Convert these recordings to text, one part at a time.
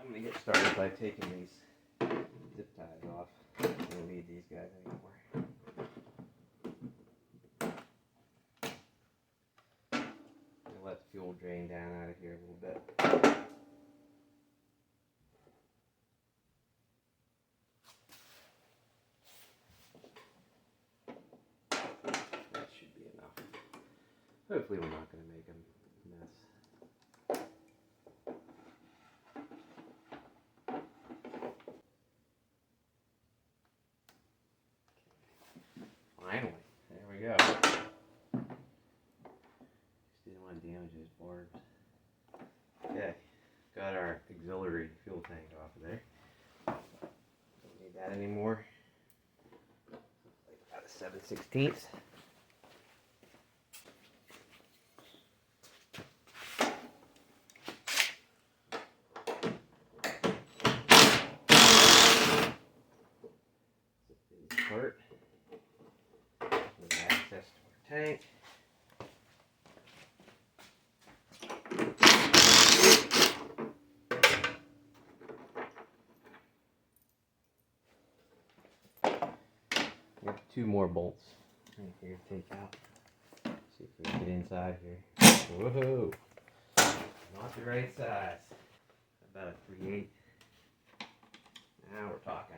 I'm going to get started by taking these zip ties off. I don't need these guys anymore. I'll let the fuel drain down out of here a little bit. That should be enough. Hopefully we're not going to make a mess. Finally, there we go. Just didn't want to damage those barbs. Okay, got our auxiliary fuel tank off of there. Don't need that anymore. About a 7/16. Part with access to our tank. We have 2 more bolts right here to take out. See if we can get inside here. Whoa! Not the right size. About a 3/8. Now we're talking.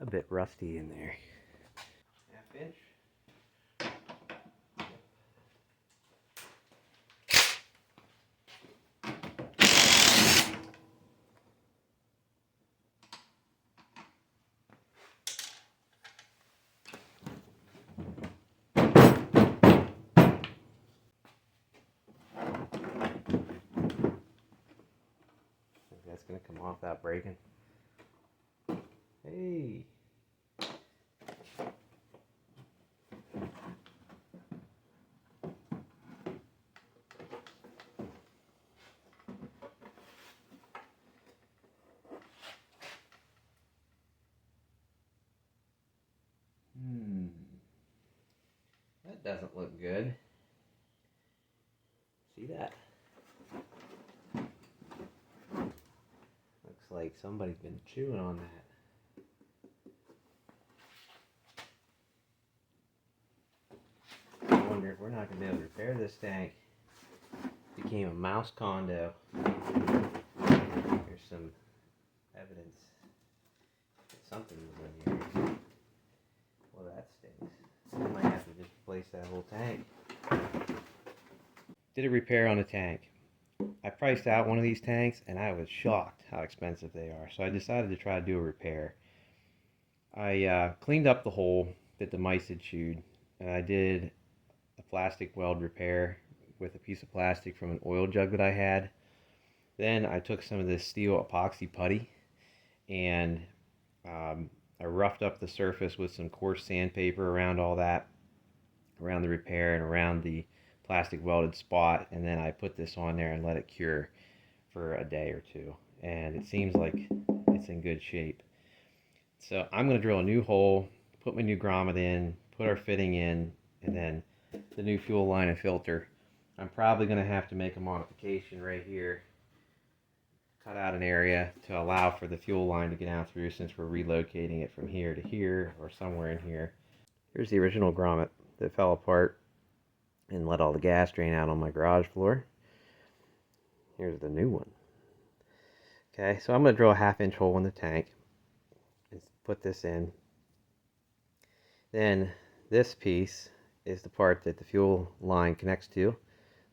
A bit rusty in there. 1/2 inch. That's going to come off without breaking. Hey! That doesn't look good. See that? Looks like somebody's been chewing on that. I wonder if we're not going to be able to repair this tank. It became a mouse condo. There's some evidence that something was in here. Well, that stinks. I might have to just replace that whole tank. Did a repair on the tank. I priced out one of these tanks and I was shocked how expensive they are. So I decided to try to do a repair. I cleaned up the hole that the mice had chewed, and I did a plastic weld repair with a piece of plastic from an oil jug that I had. Then I took some of this steel epoxy putty and I roughed up the surface with some coarse sandpaper around all that, around the repair and around the plastic welded spot, and then I put this on there and let it cure for a day or 2, and it seems like it's in good shape. So I'm going to drill a new hole, put my new grommet in, put our fitting in, and then the new fuel line and filter. I'm probably going to have to make a modification right here, cut out an area to allow for the fuel line to get out through, since we're relocating it from here to here or somewhere in here. Here's the original grommet that fell apart and let all the gas drain out on my garage floor. Here's the new one. Okay, so I'm going to drill a 1/2 inch hole in the tank and put this in. Then this piece is the part that the fuel line connects to.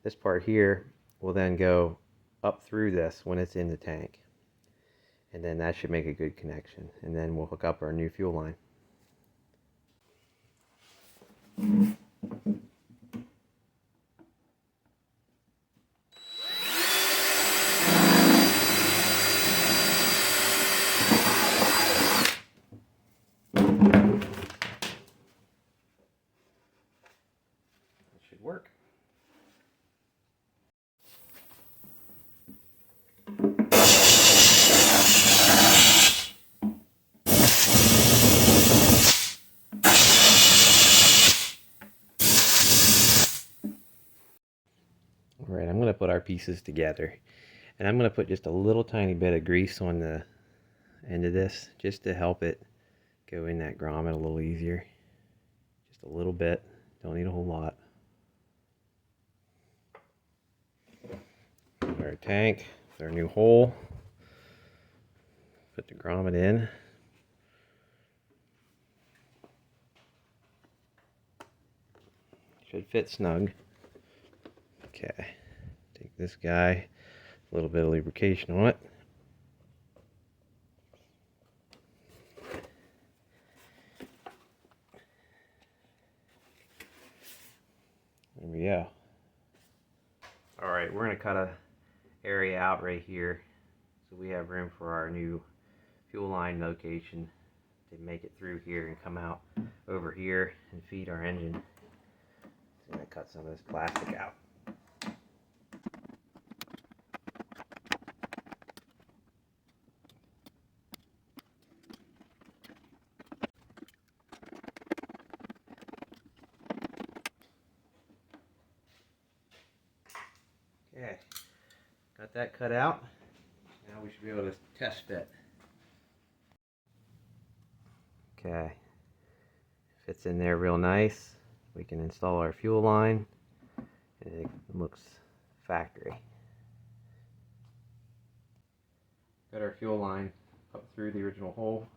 This part here will then go up through this when it's in the tank. And then that should make a good connection. And then we'll hook up our new fuel line. should work. Alright, I'm going to put our pieces together. And I'm going to put just a little tiny bit of grease on the end of this, just to help it go in that grommet a little easier. Just a little bit, don't need a whole lot. Put our tank, with our new hole. Put the grommet in. Should fit snug. Okay, take this guy, a little bit of lubrication on it. There we go. Alright, we're going to cut a area out right here so we have room for our new fuel line location to make it through here and come out over here and feed our engine. So I'm going to cut some of this plastic out. Okay, got that cut out. Now we should be able to test fit. Okay, fits in there real nice. We can install our fuel line and it looks factory. Got our fuel line up through the original hole,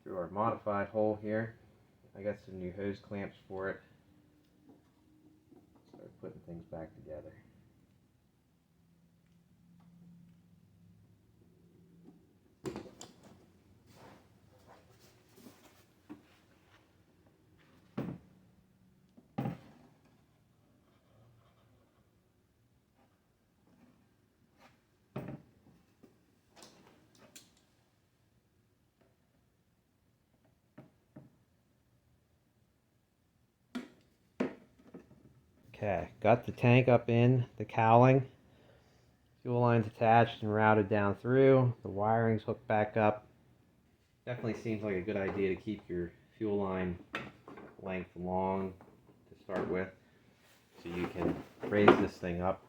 through our modified hole here. I got some new hose clamps for it. Start putting things back together. Okay, got the tank up in the cowling. Fuel line's attached and routed down through. The wiring's hooked back up. Definitely seems like a good idea to keep your fuel line length long to start with, so you can raise this thing up,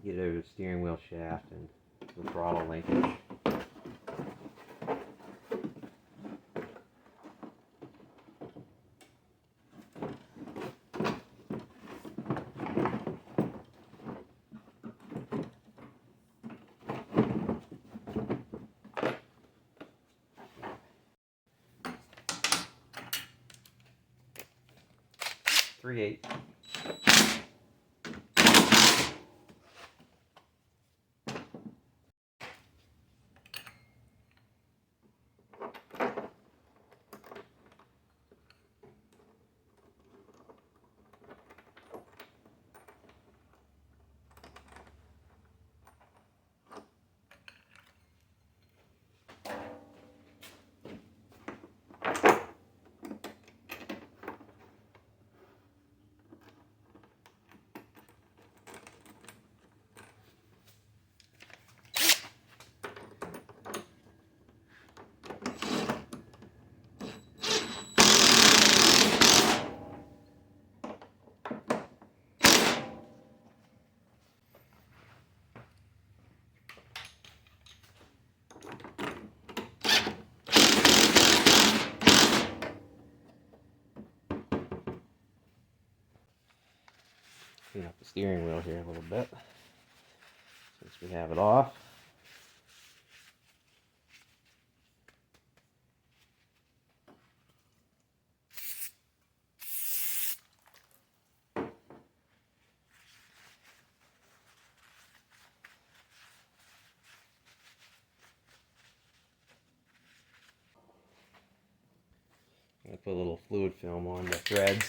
get it over the steering wheel shaft and the throttle linkage. .3/8. Clean up the steering wheel here a little bit since we have it off. I'm going to put a little fluid film on the threads.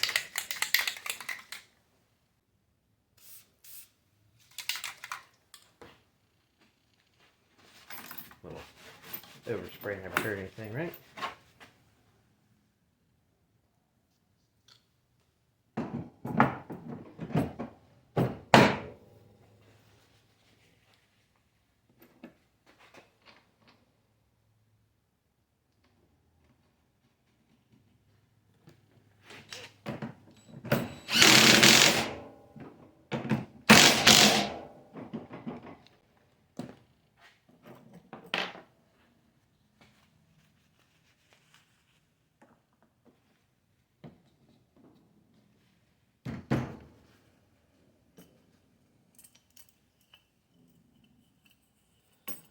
Little overspray never hurt anything, right?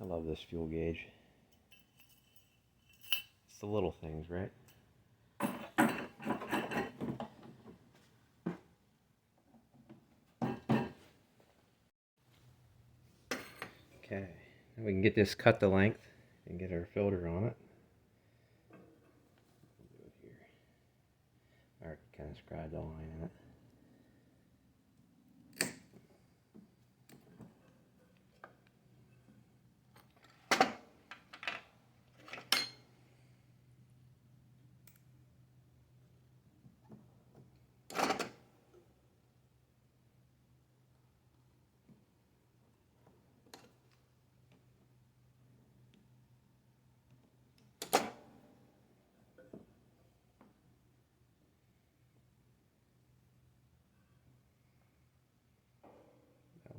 I love this fuel gauge. It's the little things, right? Okay, now we can get this cut to length and get our filter on it. We'll do it here. I already kind of scribed the line in it.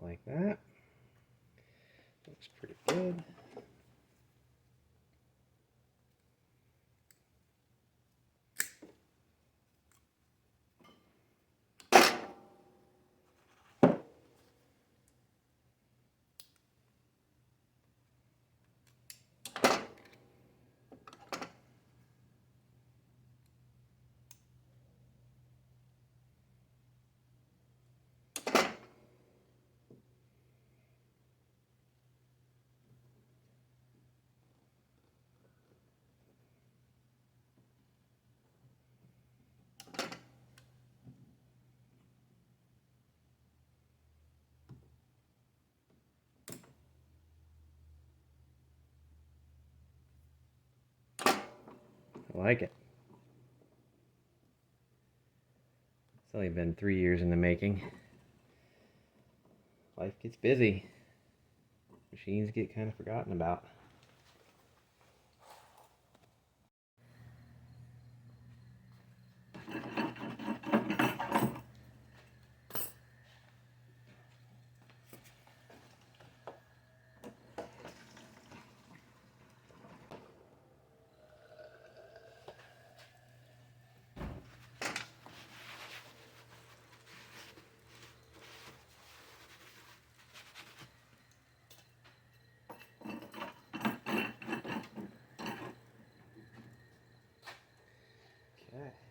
Like that. Looks pretty good. I like it. It's only been 3 years in the making. Life gets busy. Machines get kind of forgotten about. Okay.